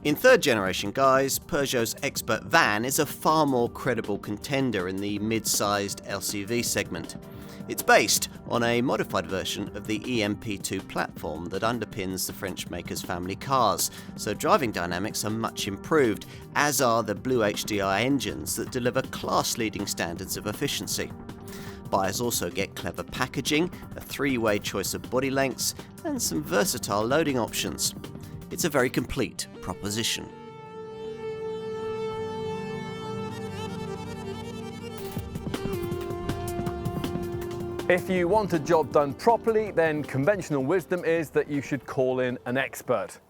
In third generation guise, Peugeot's Expert van is a far more credible contender in the mid-sized LCV segment. It's based on a modified version of the EMP2 platform that underpins the French maker's family cars, so driving dynamics are much improved, as are the BlueHDi engines that deliver class-leading standards of efficiency. Buyers also get clever packaging, a three-way choice of body lengths, and some versatile loading options. It's a very complete proposition. If you want a job done properly, then conventional wisdom is that you should call in an expert.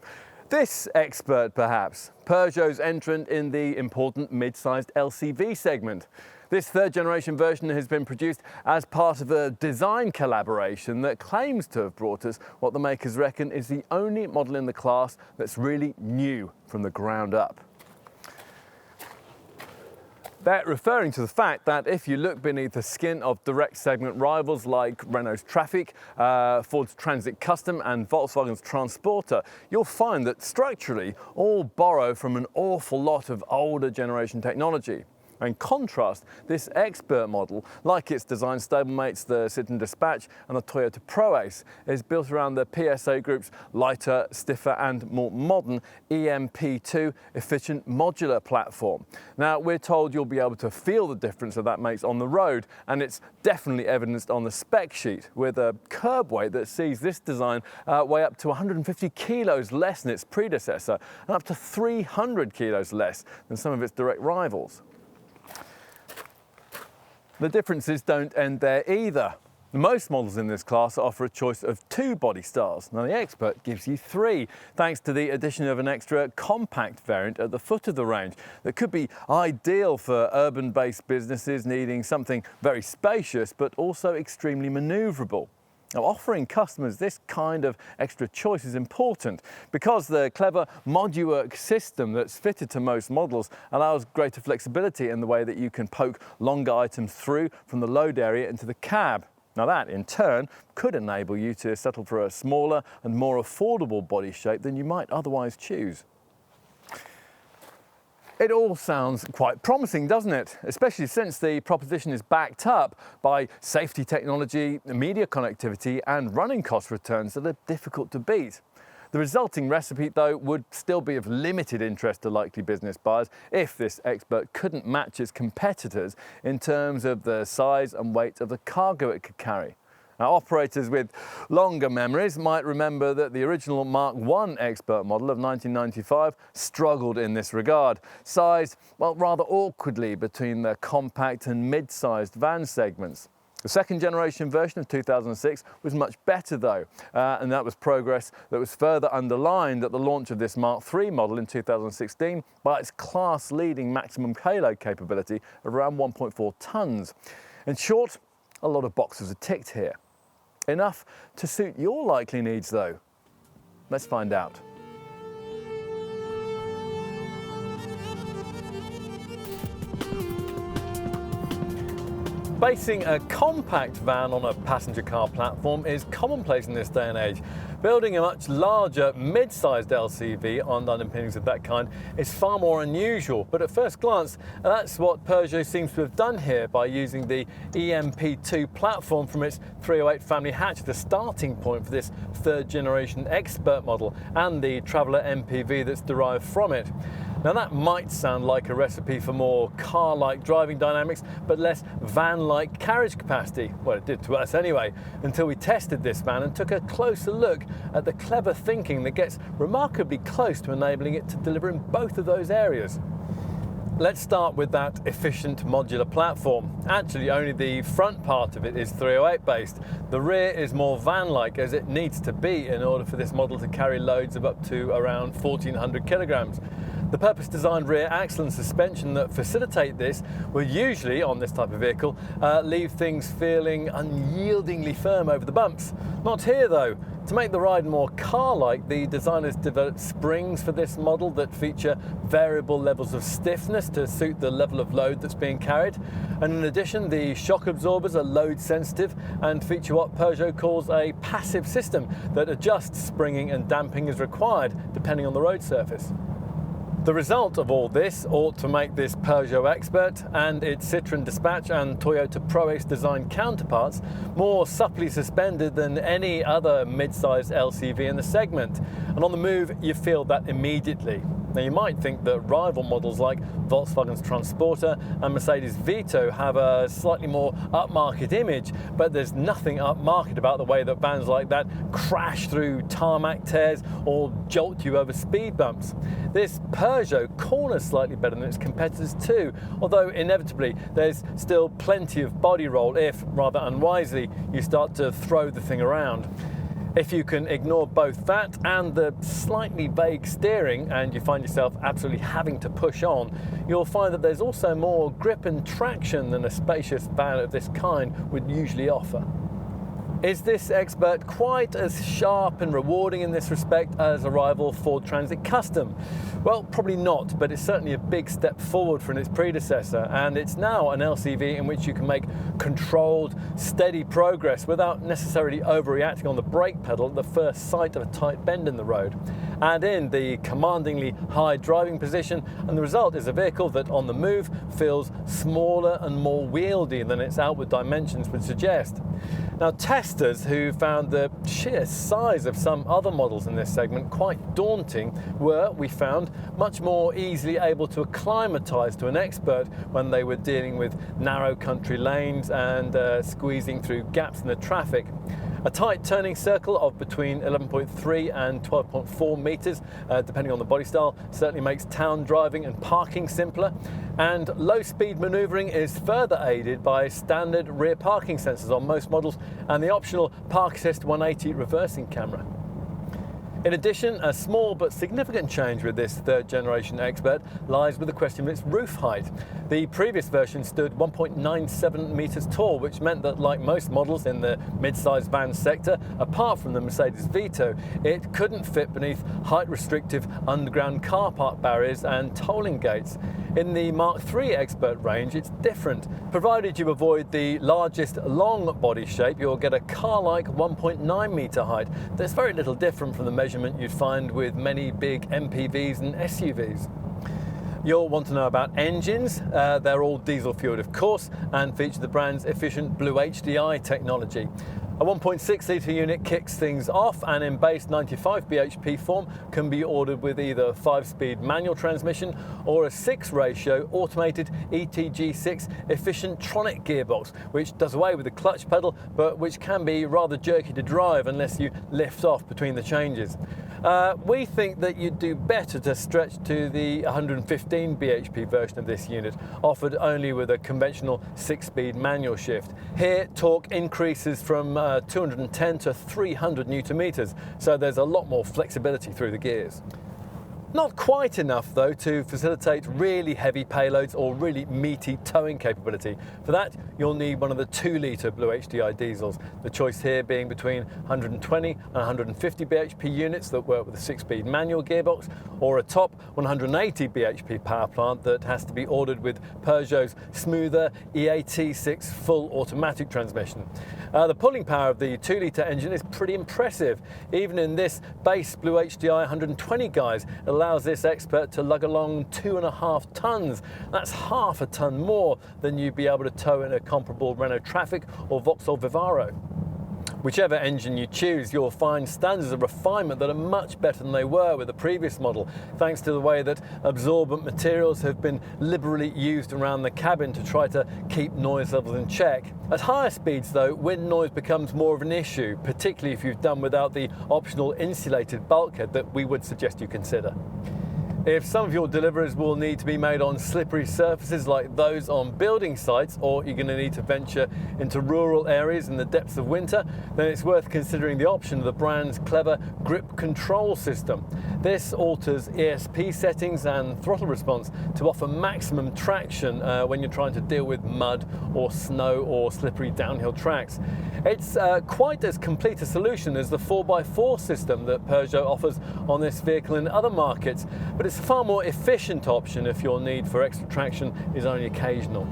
This expert, perhaps, Peugeot's entrant in the important mid-sized LCV segment. This third-generation version has been produced as part of a design collaboration that claims to have brought us what the makers reckon is the only model in the class that's really new from the ground up. They're referring to the fact that if you look beneath the skin of direct segment rivals like Renault's Trafic, Ford's Transit Custom and Volkswagen's Transporter, you'll find that structurally all borrow from an awful lot of older generation technology. In contrast, this Expert model, like its design stablemates, the Citroën Dispatch and the Toyota ProAce, is built around the PSA Group's lighter, stiffer and more modern EMP2 efficient modular platform. Now, we're told you'll be able to feel the difference that makes on the road, and it's definitely evidenced on the spec sheet, with a curb weight that sees this design weigh up to 150 kilos less than its predecessor and up to 300 kilos less than some of its direct rivals. The differences don't end there either. Most models in this class offer a choice of 2 body styles. Now the Expert gives you 3, thanks to the addition of an extra compact variant at the foot of the range that could be ideal for urban-based businesses needing something very spacious but also extremely manoeuvrable. Now, offering customers this kind of extra choice is important because the clever modular system that's fitted to most models allows greater flexibility in the way that you can poke longer items through from the load area into the cab. Now that, in turn, could enable you to settle for a smaller and more affordable body shape than you might otherwise choose. It all sounds quite promising, doesn't it? Especially since the proposition is backed up by safety technology, media connectivity and running cost returns that are difficult to beat. The resulting recipe, though, would still be of limited interest to likely business buyers if this Expert couldn't match its competitors in terms of the size and weight of the cargo it could carry. Now, operators with longer memories might remember that the original Mark I Expert model of 1995 struggled in this regard, sized, well, rather awkwardly between the compact and mid-sized van segments. The second generation version of 2006 was much better though, and that was progress that was further underlined at the launch of this Mark III model in 2016 by its class-leading maximum payload capability of around 1.4 tonnes. In short, a lot of boxes are ticked here. Enough to suit your likely needs though. Let's find out. Basing a compact van on a passenger car platform is commonplace in this day and age. Building a much larger, mid-sized LCV on underpinnings of that kind is far more unusual, but at first glance, that's what Peugeot seems to have done here by using the EMP2 platform from its 308 family hatch, the starting point for this third-generation Expert model, and the Traveller MPV that's derived from it. Now that might sound like a recipe for more car-like driving dynamics, but less van-like carriage capacity. Well, it did to us anyway, until we tested this van and took a closer look at the clever thinking that gets remarkably close to enabling it to deliver in both of those areas. Let's start with that efficient modular platform. Actually, only the front part of it is 308 based. The rear is more van-like, as it needs to be in order for this model to carry loads of up to around 1,400 kilograms. The purpose-designed rear axle and suspension that facilitate this will usually, on this type of vehicle, leave things feeling unyieldingly firm over the bumps. Not here though. To make the ride more car-like, the designers developed springs for this model that feature variable levels of stiffness to suit the level of load that's being carried. And in addition, the shock absorbers are load sensitive and feature what Peugeot calls a passive system that adjusts springing and damping as required, depending on the road surface. The result of all this ought to make this Peugeot Expert and its Citroën Dispatch and Toyota Proace design counterparts more supplely suspended than any other mid-sized LCV in the segment. And on the move, you feel that immediately. Now, you might think that rival models like Volkswagen's Transporter and Mercedes Vito have a slightly more upmarket image, but there's nothing upmarket about the way that vans like that crash through tarmac tears or jolt you over speed bumps. This Peugeot corners slightly better than its competitors too, although inevitably there's still plenty of body roll if, rather unwisely, you start to throw the thing around. If you can ignore both that and the slightly vague steering and you find yourself absolutely having to push on, you'll find that there's also more grip and traction than a spacious van of this kind would usually offer. Is this Expert quite as sharp and rewarding in this respect as a rival Ford Transit Custom? Well, probably not, but it's certainly a big step forward from its predecessor, and it's now an LCV in which you can make controlled, steady progress without necessarily overreacting on the brake pedal at the first sight of a tight bend in the road. Add in the commandingly high driving position, and the result is a vehicle that on the move feels smaller and more wieldy than its outward dimensions would suggest. Now, testers who found the sheer size of some other models in this segment quite daunting were, we found, much more easily able to acclimatise to an Expert when they were dealing with narrow country lanes and squeezing through gaps in the traffic. A tight turning circle of between 11.3 and 12.4 metres, depending on the body style, certainly makes town driving and parking simpler. And low-speed manoeuvring is further aided by standard rear parking sensors on most models and the optional Park Assist 180 reversing camera. In addition, a small but significant change with this third generation Expert lies with the question of its roof height. The previous version stood 1.97 metres tall, which meant that, like most models in the mid-sized van sector, apart from the Mercedes Vito, it couldn't fit beneath height-restrictive underground car park barriers and tolling gates. In the Mark III Expert range, it's different. Provided you avoid the largest long body shape, you'll get a car-like 1.9 metre height. There's very little different from the measurement you'd find with many big MPVs and SUVs. You'll want to know about engines. They're all diesel fueled, of course, and feature the brand's efficient BlueHDi technology. A 1.6 litre unit kicks things off and in base 95 bhp form can be ordered with either a 5-speed manual transmission or a 6-ratio automated ETG6 efficient tronic gearbox, which does away with the clutch pedal but which can be rather jerky to drive unless you lift off between the changes. We think that you'd do better to stretch to the 115 bhp version of this unit, offered only with a conventional 6-speed manual shift. Here, torque increases from 210 to 300 newton meters, so there's a lot more flexibility through the gears. Not quite enough, though, to facilitate really heavy payloads or really meaty towing capability. For that, you'll need one of the 2-litre BlueHDi diesels, the choice here being between 120 and 150 bhp units that work with a 6-speed manual gearbox, or a top 180 bhp power plant that has to be ordered with Peugeot's smoother EAT6 full automatic transmission. The pulling power of the 2-litre engine is pretty impressive. Even in this base BlueHDi 120 guise, it allows this Expert to lug along 2.5 tons. That's half a ton more than you'd be able to tow in a comparable Renault Trafic or Vauxhall Vivaro. Whichever engine you choose, you'll find standards of refinement that are much better than they were with the previous model, thanks to the way that absorbent materials have been liberally used around the cabin to try to keep noise levels in check. At higher speeds, though, wind noise becomes more of an issue, particularly if you've done without the optional insulated bulkhead that we would suggest you consider. If some of your deliveries will need to be made on slippery surfaces like those on building sites, or you're going to need to venture into rural areas in the depths of winter, then it's worth considering the option of the brand's clever grip control system. This alters ESP settings and throttle response to offer maximum traction when you're trying to deal with mud or snow or slippery downhill tracks. It's quite as complete a solution as the 4x4 system that Peugeot offers on this vehicle in other markets, but it's a far more efficient option if your need for extra traction is only occasional.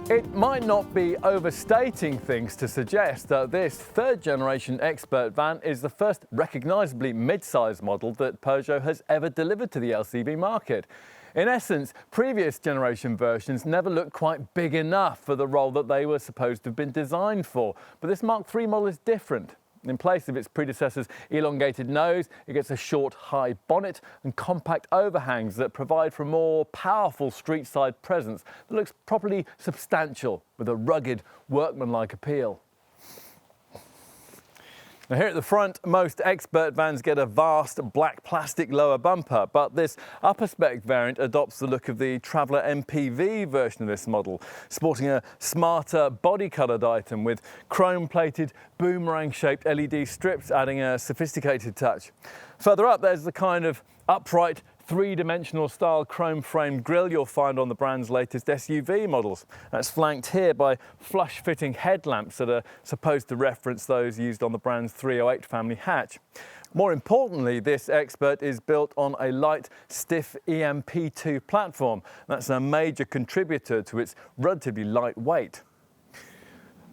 It might not be overstating things to suggest that this third generation Expert van is the first recognisably mid-size model that Peugeot has ever delivered to the LCV market. In essence, previous generation versions never looked quite big enough for the role that they were supposed to have been designed for, but this Mark III model is different. In place of its predecessor's elongated nose, it gets a short, high bonnet and compact overhangs that provide for a more powerful street-side presence that looks properly substantial with a rugged, workmanlike appeal. Now here at the front, most Expert vans get a vast black plastic lower bumper, but this upper spec variant adopts the look of the Traveller MPV version of this model, sporting a smarter body-coloured item with chrome-plated boomerang-shaped LED strips adding a sophisticated touch. Further up, there's the kind of upright, three-dimensional style chrome-framed grille you'll find on the brand's latest SUV models. That's flanked here by flush-fitting headlamps that are supposed to reference those used on the brand's 308 family hatch. More importantly, this Expert is built on a light, stiff EMP2 platform. That's a major contributor to its relatively light weight.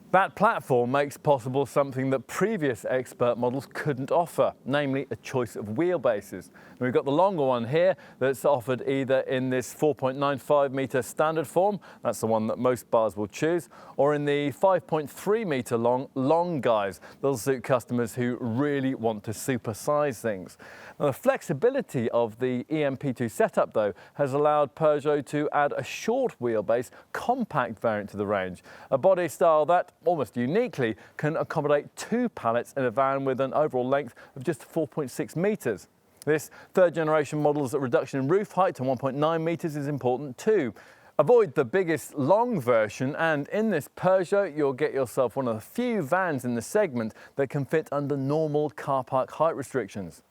That platform makes possible something that previous Expert models couldn't offer, namely a choice of wheelbases. And we've got the longer one here that's offered either in this 4.95 metre standard form, that's the one that most bars will choose, or in the 5.3 metre long guise. That'll suit customers who really want to supersize things. Now, the flexibility of the EMP2 setup, though, has allowed Peugeot to add a short wheelbase compact variant to the range, a body style that, almost uniquely, can accommodate 2 pallets in a van with an overall length of just 4.6 metres. This third generation model's reduction in roof height to 1.9 metres is important too. Avoid the biggest long version, and in this Peugeot you'll get yourself one of the few vans in the segment that can fit under normal car park height restrictions.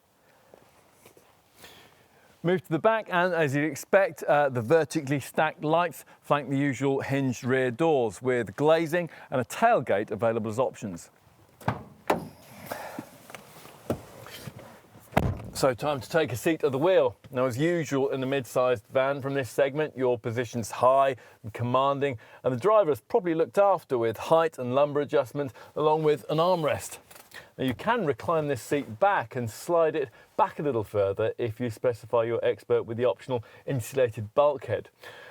Move to the back, and as you'd expect, the vertically stacked lights flank the usual hinged rear doors with glazing and a tailgate available as options. So time to take a seat at the wheel. Now, as usual in the mid-sized van from this segment, your position's high and commanding, and the driver is probably looked after with height and lumbar adjustment along with an armrest. Now, you can recline this seat back and slide it back a little further if you specify your Expert with the optional insulated bulkhead.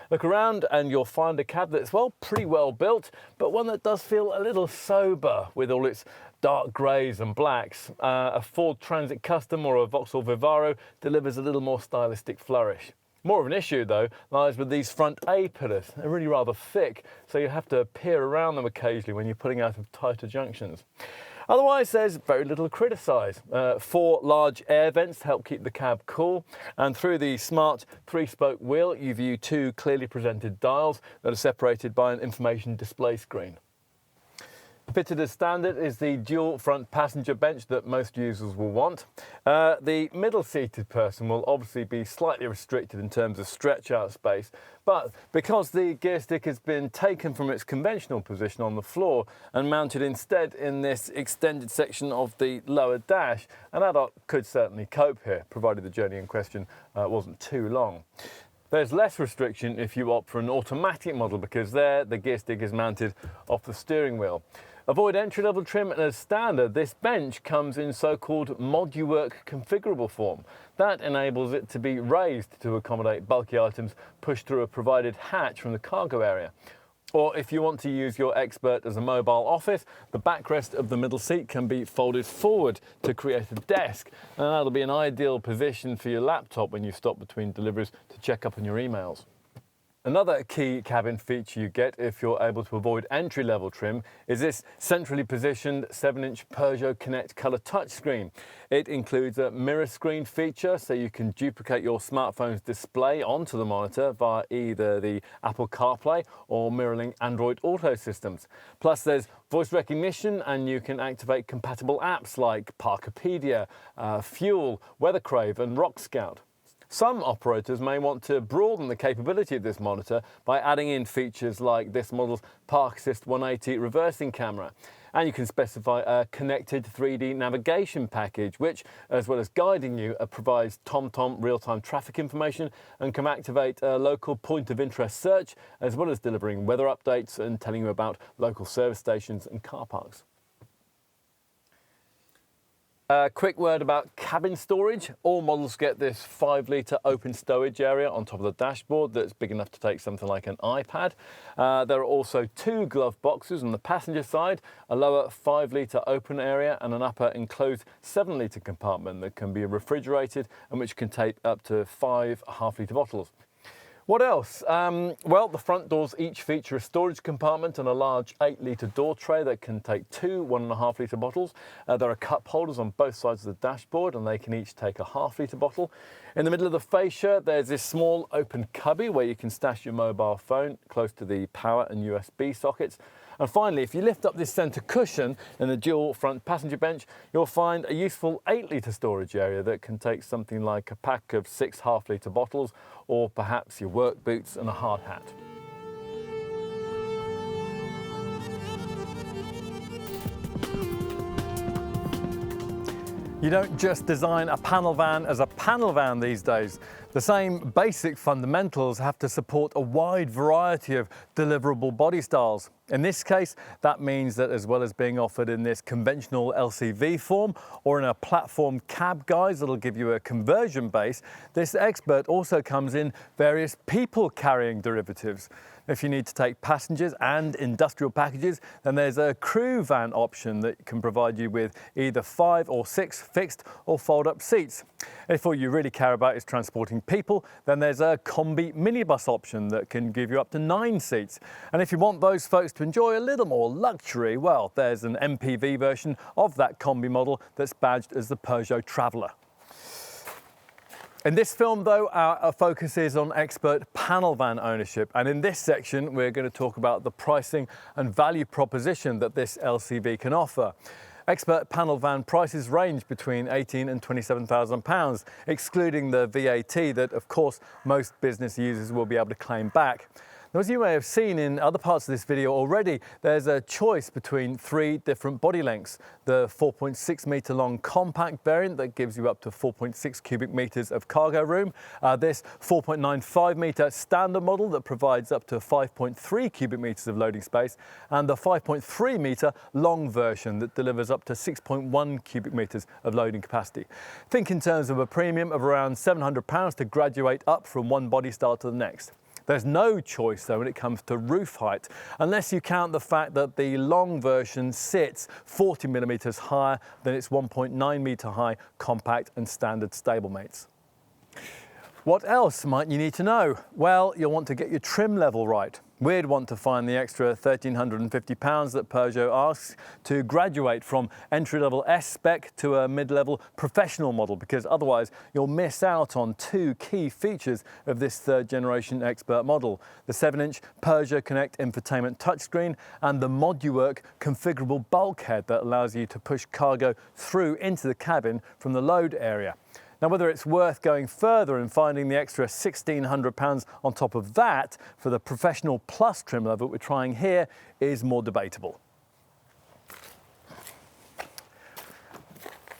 Look around and you'll find a cab that's, well, pretty well built, but one that does feel a little sober with all its dark greys and blacks. A Ford Transit Custom or a Vauxhall Vivaro delivers a little more stylistic flourish. More of an issue, though, lies with these front A-pillars. They're really rather thick, so you have to peer around them occasionally when you're pulling out of tighter junctions. Otherwise, there's very little to criticise. 4 large air vents help keep the cab cool, and through the smart 3-spoke wheel you view 2 clearly presented dials that are separated by an information display screen. Fitted as standard is the dual front passenger bench that most users will want. The middle-seated person will obviously be slightly restricted in terms of stretch-out space, but because the gear stick has been taken from its conventional position on the floor and mounted instead in this extended section of the lower dash, an adult could certainly cope here, provided the journey in question wasn't too long. There's less restriction if you opt for an automatic model, because there the gear stick is mounted off the steering wheel. Avoid entry-level trim, and as standard, this bench comes in so-called mod-you-work configurable form. That enables it to be raised to accommodate bulky items pushed through a provided hatch from the cargo area. Or if you want to use your Expert as a mobile office, the backrest of the middle seat can be folded forward to create a desk, and that'll be an ideal position for your laptop when you stop between deliveries to check up on your emails. Another key cabin feature you get if you're able to avoid entry-level trim is this centrally positioned 7-inch Peugeot Connect colour touchscreen. It includes a mirror screen feature, so you can duplicate your smartphone's display onto the monitor via either the Apple CarPlay or MirrorLink Android Auto systems. Plus there's voice recognition, and you can activate compatible apps like Parkopedia, Fuel, Weathercrave and Rock Scout. Some operators may want to broaden the capability of this monitor by adding in features like this model's Park Assist 180 reversing camera. And you can specify a connected 3D navigation package, which, as well as guiding you, provides TomTom real-time traffic information and can activate a local point of interest search, as well as delivering weather updates and telling you about local service stations and car parks. A quick word about cabin storage. All models get this 5-litre open stowage area on top of the dashboard that's big enough to take something like an iPad. There are also 2 glove boxes on the passenger side, a lower 5-litre open area and an upper enclosed 7-litre compartment that can be refrigerated and which can take up to 5 half-litre bottles. What else? Well, the front doors each feature a storage compartment and a large 8-litre door tray that can take 2 1.5-litre bottles. There are cup holders on both sides of the dashboard and they can each take a half-litre bottle. In the middle of the fascia, there's this small open cubby where you can stash your mobile phone close to the power and USB sockets. And finally, if you lift up this centre cushion in the dual front passenger bench, you'll find a useful 8-litre storage area that can take something like a pack of 6 half-litre bottles or perhaps your work boots and a hard hat. You don't just design a panel van as a panel van these days. The same basic fundamentals have to support a wide variety of deliverable body styles. In this case, that means that as well as being offered in this conventional LCV form or in a platform cab guise that'll give you a conversion base, this Expert also comes in various people carrying derivatives. If you need to take passengers and industrial packages, then there's a crew van option that can provide you with either 5 or 6 fixed or fold-up seats. If all you really care about is transporting people, then there's a combi minibus option that can give you up to 9 seats. And if you want those folks to enjoy a little more luxury, well, there's an MPV version of that combi model that's badged as the Peugeot Traveller. In this film, though, our focus is on Expert panel van ownership, and in this section we're going to talk about the pricing and value proposition that this LCV can offer. Expert panel van prices range between £18,000 and £27,000, excluding the VAT that, of course, most business users will be able to claim back. Now, as you may have seen in other parts of this video already, there's a choice between 3 different body lengths. The 4.6 metre long compact variant that gives you up to 4.6 cubic metres of cargo room. This 4.95 metre standard model that provides up to 5.3 cubic metres of loading space. And the 5.3 metre long version that delivers up to 6.1 cubic metres of loading capacity. Think in terms of a premium of around £700 to graduate up from one body style to the next. There's no choice, though, when it comes to roof height, unless you count the fact that the long version sits 40 millimetres higher than its 1.9 metre high compact and standard stablemates. What else might you need to know? Well, you'll want to get your trim level right. We'd want to find the extra £1,350 that Peugeot asks to graduate from entry-level S-spec to a mid-level professional model, because otherwise you'll miss out on 2 key features of this 3rd generation Expert model: the 7-inch Peugeot Connect infotainment touchscreen and the ModuWork configurable bulkhead that allows you to push cargo through into the cabin from the load area. Now, whether it's worth going further and finding the extra £1,600 on top of that for the Professional Plus trim level we're trying here is more debatable.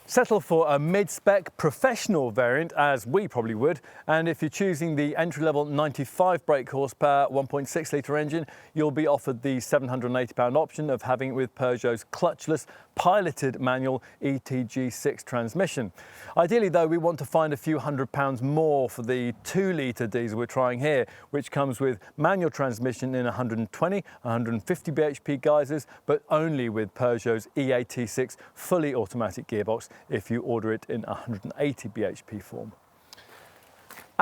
Settle for a mid-spec professional variant, as we probably would, and if you're choosing the entry-level 95 brake horsepower 1.6 litre engine, you'll be offered the £780 option of having it with Peugeot's clutchless piloted manual ETG6 transmission. Ideally, though, we want to find a few £100 more for the 2-litre diesel we're trying here, which comes with manual transmission in 120, 150 bhp guises, but only with Peugeot's EAT6 fully automatic gearbox if you order it in 180 bhp form.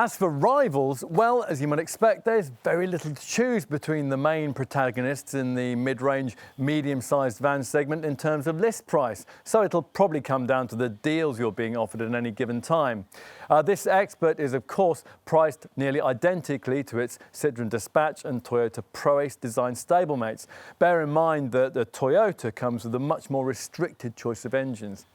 As for rivals, well, as you might expect, there's very little to choose between the main protagonists in the mid-range, medium-sized van segment in terms of list price. So it'll probably come down to the deals you're being offered at any given time. This Expert is, of course, priced nearly identically to its Citroën Dispatch and Toyota Pro-Ace design stablemates. Bear in mind that the Toyota comes with a much more restricted choice of engines.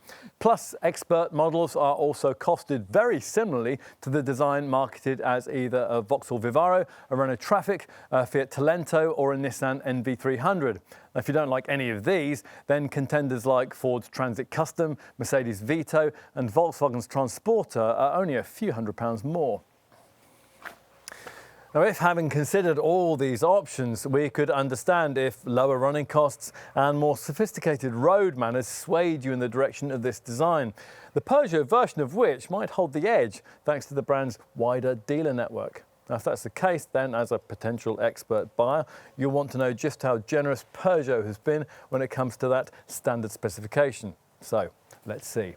Plus, Expert models are also costed very similarly to the design marketed as either a Vauxhall Vivaro, a Renault Trafic, a Fiat Talento or a Nissan NV300. Now, if you don't like any of these, then contenders like Ford's Transit Custom, Mercedes Vito and Volkswagen's Transporter are only a few £100s more. Now, if having considered all these options, we could understand if lower running costs and more sophisticated road manners swayed you in the direction of this design, the Peugeot version of which might hold the edge thanks to the brand's wider dealer network. Now, if that's the case, then as a potential Expert buyer, you'll want to know just how generous Peugeot has been when it comes to that standard specification. So, let's see.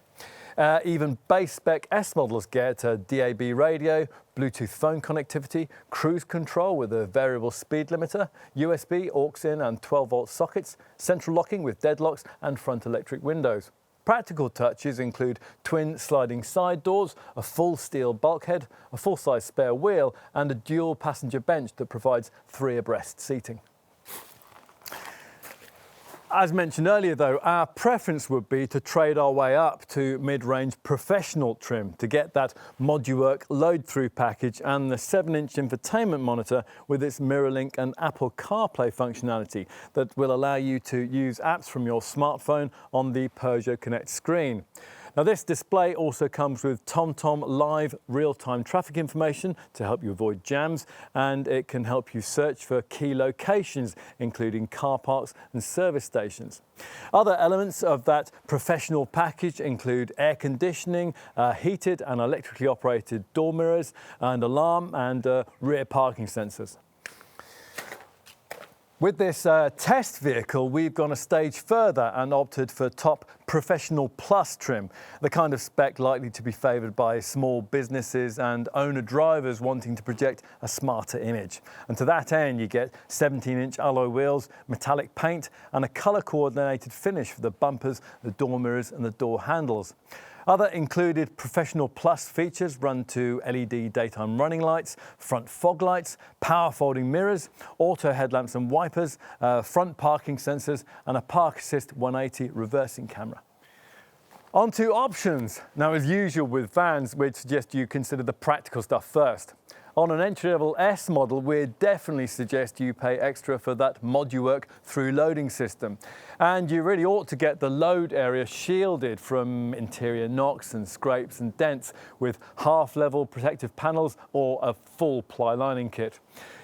Even base spec S models get a DAB radio, Bluetooth phone connectivity, cruise control with a variable speed limiter, USB, aux-in and 12-volt sockets, central locking with deadlocks and front electric windows. Practical touches include twin sliding side doors, a full steel bulkhead, a full-size spare wheel and a dual passenger bench that provides 3 abreast seating. As mentioned earlier though, our preference would be to trade our way up to mid-range professional trim to get that ModuWork load-through package and the 7-inch infotainment monitor with its MirrorLink and Apple CarPlay functionality that will allow you to use apps from your smartphone on the Peugeot Connect screen. Now, this display also comes with TomTom live real-time traffic information to help you avoid jams, and it can help you search for key locations, including car parks and service stations. Other elements of that professional package include air conditioning, heated and electrically operated door mirrors, and alarm and rear parking sensors. With this test vehicle, we've gone a stage further and opted for top Professional Plus trim, the kind of spec likely to be favoured by small businesses and owner-drivers wanting to project a smarter image. And to that end, you get 17-inch alloy wheels, metallic paint and a colour-coordinated finish for the bumpers, the door mirrors and the door handles. Other included Professional Plus features run to LED daytime running lights, front fog lights, power folding mirrors, auto headlamps and wipers, front parking sensors and a Park Assist 180 reversing camera. On to options. Now, as usual with vans, we'd suggest you consider the practical stuff first. On an entry-level S model, we'd definitely suggest you pay extra for that ModuWork through loading system. And you really ought to get the load area shielded from interior knocks and scrapes and dents with half-level protective panels or a full ply lining kit.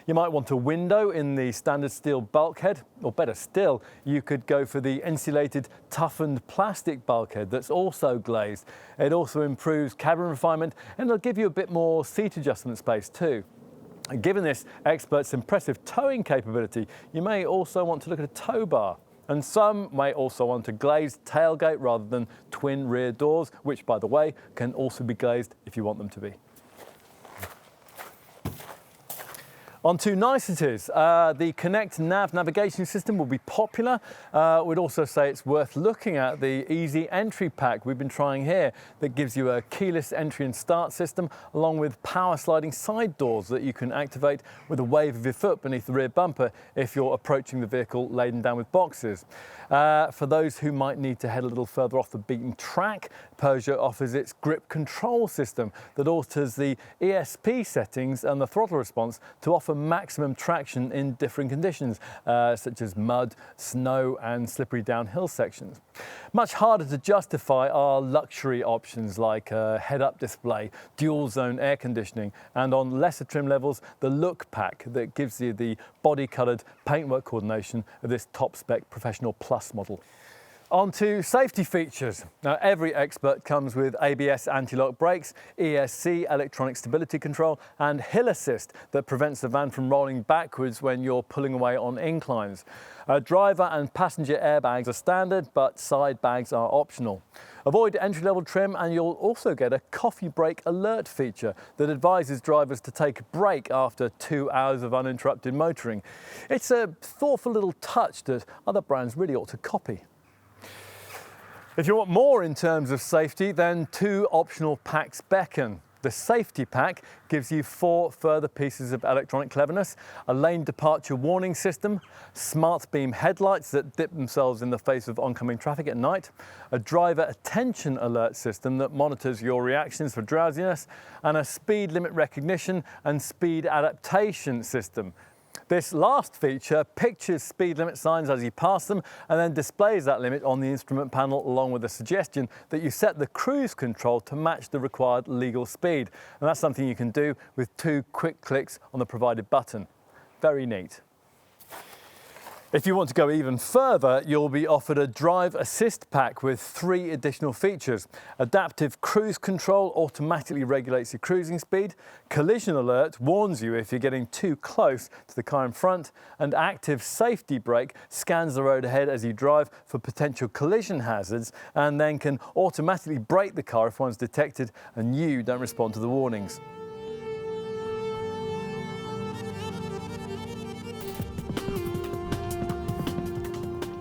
You might want a window in the standard steel bulkhead, or better still, you could go for the insulated toughened plastic bulkhead that's also glazed. It also improves cabin refinement and it'll give you a bit more seat adjustment space too. And given this Expert's impressive towing capability, you may also want to look at a tow bar. And some may also want a glazed tailgate rather than twin rear doors, which, by the way, can also be glazed if you want them to be. On to niceties. The Connect Nav navigation system will be popular. We'd also say it's worth looking at the easy entry pack we've been trying here that gives you a keyless entry and start system along with power sliding side doors that you can activate with a wave of your foot beneath the rear bumper if you're approaching the vehicle laden down with boxes. For those who might need to head a little further off the beaten track, Peugeot offers its grip control system that alters the ESP settings and the throttle response to offer maximum traction in different conditions, such as mud, snow and slippery downhill sections. Much harder to justify are luxury options like a head-up display, dual-zone air conditioning, and on lesser trim levels, the Look Pack that gives you the body-coloured paintwork coordination of this top-spec Professional Plus model. On to safety features. Now, every Expert comes with ABS anti-lock brakes, ESC electronic stability control, and hill assist that prevents the van from rolling backwards when you're pulling away on inclines. Driver and passenger airbags are standard, but side bags are optional. Avoid entry-level trim, and you'll also get a coffee break alert feature that advises drivers to take a break after 2 hours of uninterrupted motoring. It's a thoughtful little touch that other brands really ought to copy. If you want more in terms of safety, then 2 optional packs beckon. The safety pack gives you 4 further pieces of electronic cleverness: a lane departure warning system, smart beam headlights that dip themselves in the face of oncoming traffic at night, a driver attention alert system that monitors your reactions for drowsiness, and a speed limit recognition and speed adaptation system. This last feature pictures speed limit signs as you pass them and then displays that limit on the instrument panel, along with a suggestion that you set the cruise control to match the required legal speed. And that's something you can do with 2 quick clicks on the provided button. Very neat. If you want to go even further, you'll be offered a drive assist pack with 3 additional features. Adaptive cruise control automatically regulates your cruising speed. Collision alert warns you if you're getting too close to the car in front. And active safety brake scans the road ahead as you drive for potential collision hazards, and then can automatically brake the car if one's detected and you don't respond to the warnings.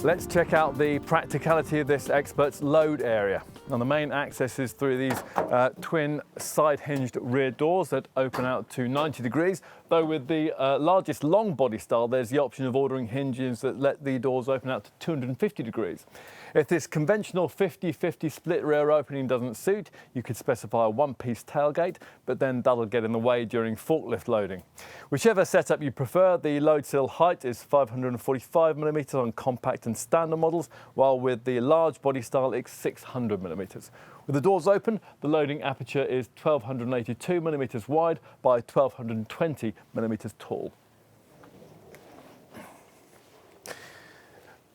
Let's check out the practicality of this Expert's load area. Now, the main access is through these twin side-hinged rear doors that open out to 90 degrees, though with the largest long body style, there's the option of ordering hinges that let the doors open out to 250 degrees. If this conventional 50-50 split rear opening doesn't suit, you could specify a one-piece tailgate, but then that'll get in the way during forklift loading. Whichever setup you prefer, the load sill height is 545mm on compact and standard models, while with the large body style it's 600mm. With the doors open, the loading aperture is 1282mm wide by 1220mm tall.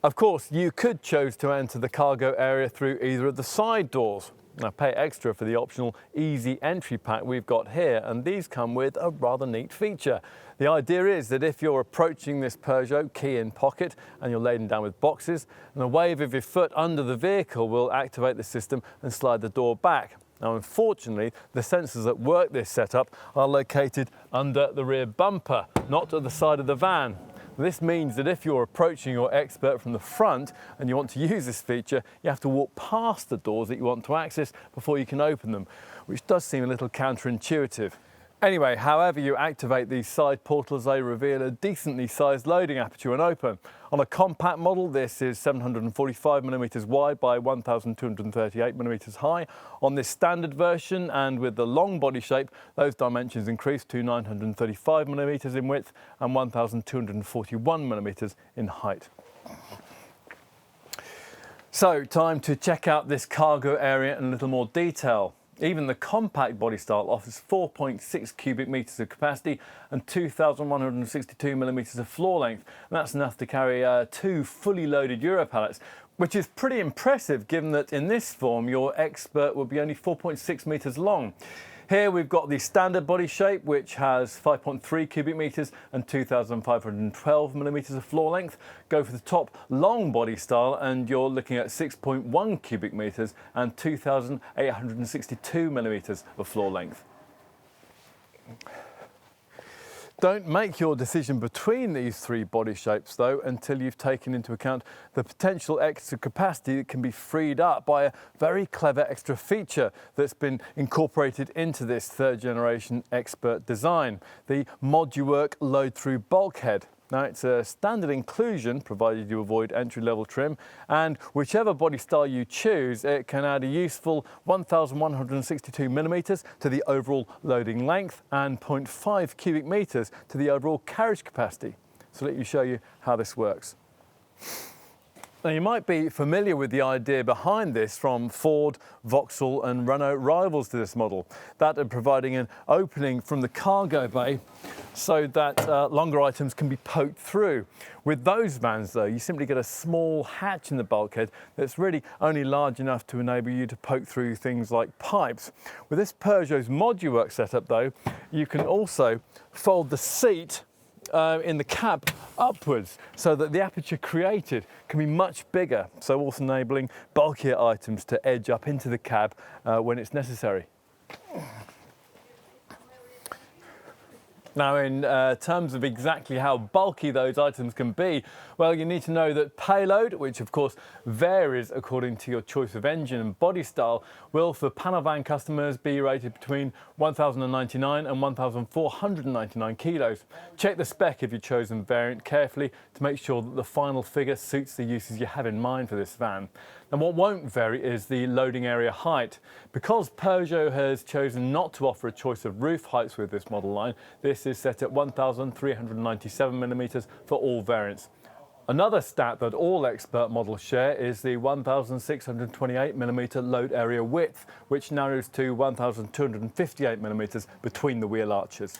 Of course, you could choose to enter the cargo area through either of the side doors. Now, pay extra for the optional easy entry pack we've got here, and these come with a rather neat feature. The idea is that if you're approaching this Peugeot key in pocket and you're laden down with boxes, and a wave of your foot under the vehicle will activate the system and slide the door back. Now, unfortunately, the sensors that work this setup are located under the rear bumper, not at the side of the van. This means that if you're approaching your Expert from the front and you want to use this feature, you have to walk past the doors that you want to access before you can open them, which does seem a little counterintuitive. Anyway, however you activate these side portals, they reveal a decently sized loading aperture when open. On a compact model, this is 745mm wide by 1238mm high. On this standard version, and with the long body shape, those dimensions increase to 935mm in width and 1241mm in height. So, time to check out this cargo area in a little more detail. Even the compact body style offers 4.6 cubic metres of capacity and 2,162mm of floor length. And that's enough to carry 2 fully loaded Euro pallets, which is pretty impressive given that in this form your Expert would be only 4.6 metres long. Here we've got the standard body shape, which has 5.3 cubic metres and 2,512mm of floor length. Go for the top long body style and you're looking at 6.1 cubic metres and 2,862mm of floor length. Don't make your decision between these 3 body shapes, though, until you've taken into account the potential extra capacity that can be freed up by a very clever extra feature that's been incorporated into this 3rd generation Expert design, the ModuWork load-through bulkhead. Now, it's a standard inclusion, provided you avoid entry-level trim, and whichever body style you choose, it can add a useful 1,162mm to the overall loading length and 0.5 cubic metres to the overall carriage capacity. So let me show you how this works. Now, you might be familiar with the idea behind this from Ford, Vauxhall and Renault rivals to this model, that of providing an opening from the cargo bay so that longer items can be poked through. With those vans though, you simply get a small hatch in the bulkhead that's really only large enough to enable you to poke through things like pipes. With this Peugeot's ModuWorks setup though, you can also fold the seat in the cab upwards so that the aperture created can be much bigger, so also enabling bulkier items to edge up into the cab when it's necessary. Now, in terms of exactly how bulky those items can be, well, you need to know that payload, which of course varies according to your choice of engine and body style, will for panel van customers be rated between 1,099 and 1,499 kilos. Check the spec of your chosen variant carefully to make sure that the final figure suits the uses you have in mind for this van. And what won't vary is the loading area height. Because Peugeot has chosen not to offer a choice of roof heights with this model line, this is set at 1,397mm for all variants. Another stat that all Expert models share is the 1,628mm load area width, which narrows to 1,258mm between the wheel arches.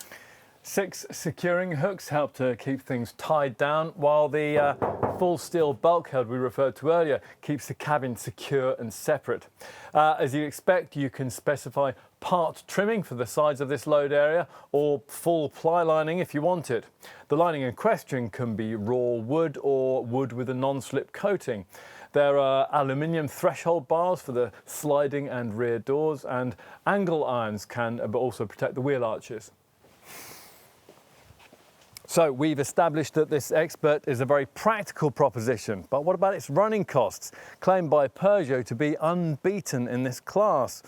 6 securing hooks help to keep things tied down, while the full steel bulkhead we referred to earlier keeps the cabin secure and separate. As you'd expect, you can specify part trimming for the sides of this load area or full ply lining if you want it. The lining in question can be raw wood or wood with a non-slip coating. There are aluminium threshold bars for the sliding and rear doors, and angle irons can also protect the wheel arches. So we've established that this Expert is a very practical proposition, but what about its running costs, claimed by Peugeot to be unbeaten in this class?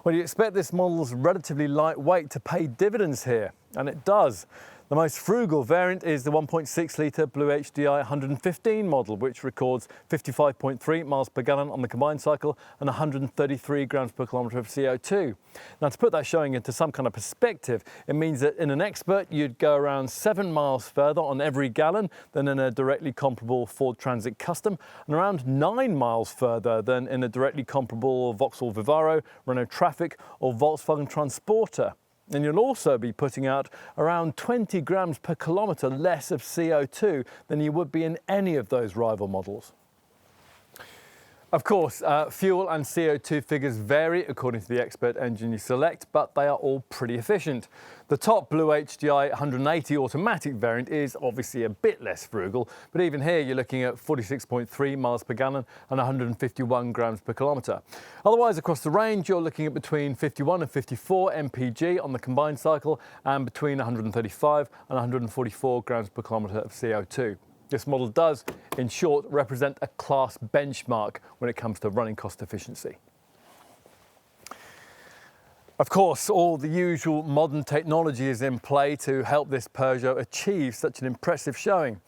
Well, you expect this model's relatively lightweight to pay dividends here, and it does. The most frugal variant is the 1.6 litre BlueHDi 115 model, which records 55.3 miles per gallon on the combined cycle and 133 grams per kilometre of CO2. Now, to put that showing into some kind of perspective, it means that in an Expert you'd go around 7 miles further on every gallon than in a directly comparable Ford Transit Custom, and around 9 miles further than in a directly comparable Vauxhall Vivaro, Renault Trafic or Volkswagen Transporter. And you'll also be putting out around 20 grams per kilometre less of CO2 than you would be in any of those rival models. Of course, fuel and CO2 figures vary according to the Expert engine you select, but they are all pretty efficient. The top BlueHDi 180 automatic variant is obviously a bit less frugal, but even here you're looking at 46.3 miles per gallon and 151 grams per kilometre. Otherwise, across the range, you're looking at between 51 and 54 mpg on the combined cycle and between 135 and 144 grams per kilometre of CO2. This model does, in short, represent a class benchmark when it comes to running cost efficiency. Of course, all the usual modern technology is in play to help this Peugeot achieve such an impressive showing.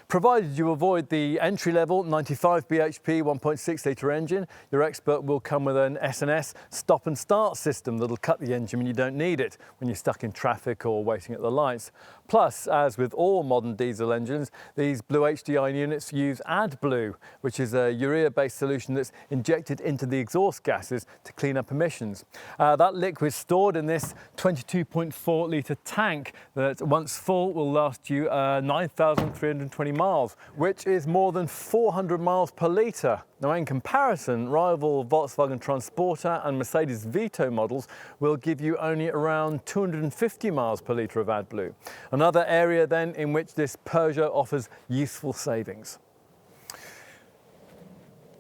Provided you avoid the entry-level 95 bhp 1.6 litre engine, your Expert will come with an S&S stop and start system that'll cut the engine when you don't need it, when you're stuck in traffic or waiting at the lights. Plus, as with all modern diesel engines, these BlueHDi units use AdBlue, which is a urea-based solution that's injected into the exhaust gases to clean up emissions. That liquid stored in this 22.4 litre tank that, once full, will last you 9,320 miles, which is more than 400 miles per litre. Now, in comparison, rival Volkswagen Transporter and Mercedes Vito models will give you only around 250 miles per litre of AdBlue. Another area then in which this Peugeot offers useful savings.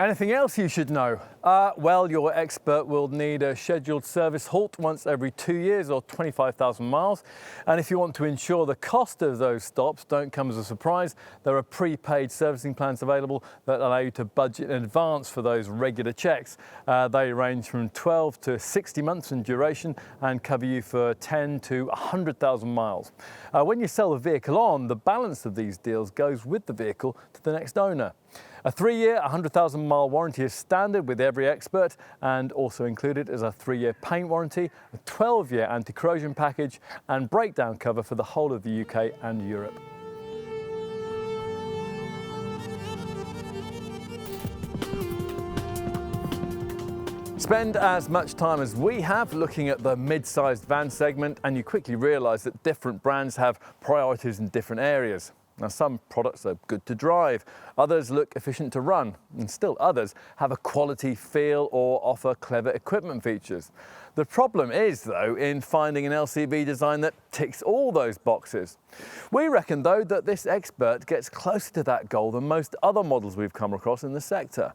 Anything else you should know? Well, your Expert will need a scheduled service halt once every 2 years or 25,000 miles. And if you want to ensure the cost of those stops don't come as a surprise, there are prepaid servicing plans available that allow you to budget in advance for those regular checks. They range from 12 to 60 months in duration and cover you for 10 to 100,000 miles. When you sell the vehicle on, the balance of these deals goes with the vehicle to the next owner. A 3-year, 100,000 mile warranty is standard with every Expert, and also included is a 3-year paint warranty, a 12-year anti-corrosion package and breakdown cover for the whole of the UK and Europe. Spend as much time as we have looking at the mid-sized van segment and you quickly realise that different brands have priorities in different areas. Now, some products are good to drive, others look efficient to run, and still others have a quality feel or offer clever equipment features. The problem is, though, in finding an LCV design that ticks all those boxes. We reckon, though, that this Expert gets closer to that goal than most other models we've come across in the sector.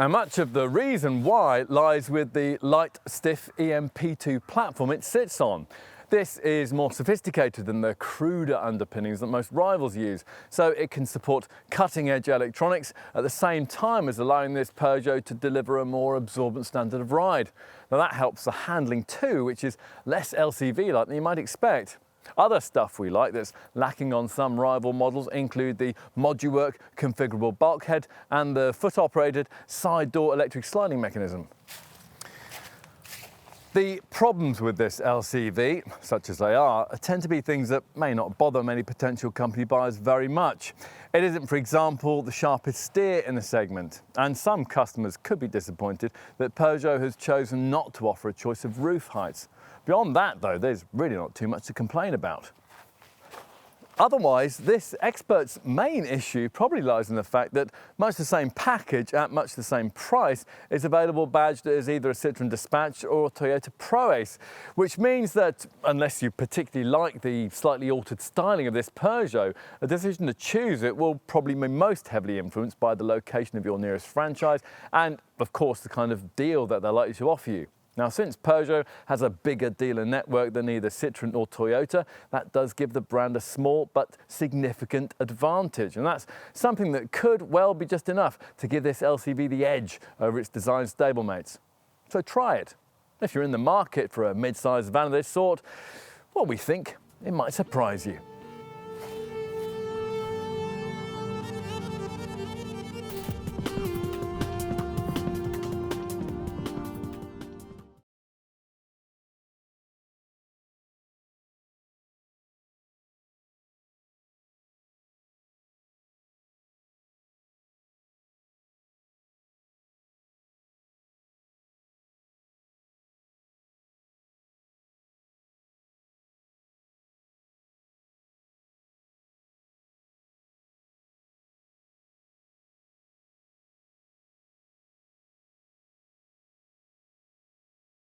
And much of the reason why lies with the light, stiff EMP2 platform it sits on. This is more sophisticated than the cruder underpinnings that most rivals use, so it can support cutting-edge electronics at the same time as allowing this Peugeot to deliver a more absorbent standard of ride. Now that helps the handling too, which is less LCV-like than you might expect. Other stuff we like that's lacking on some rival models include the moduwork configurable bulkhead and the foot-operated side door electric sliding mechanism. The problems with this LCV, such as they are, tend to be things that may not bother many potential company buyers very much. It isn't, for example, the sharpest steer in the segment, and some customers could be disappointed that Peugeot has chosen not to offer a choice of roof heights. Beyond that, though, there's really not too much to complain about. Otherwise, this Expert's main issue probably lies in the fact that much the same package at much the same price is available badged as either a Citroën Dispatch or a Toyota Pro-Ace, which means that unless you particularly like the slightly altered styling of this Peugeot, a decision to choose it will probably be most heavily influenced by the location of your nearest franchise and, of course, the kind of deal that they're likely to offer you. Now, since Peugeot has a bigger dealer network than either Citroën or Toyota, that does give the brand a small but significant advantage. And that's something that could well be just enough to give this LCV the edge over its design stablemates. So try it. If you're in the market for a mid-sized van of this sort, well, we think it might surprise you.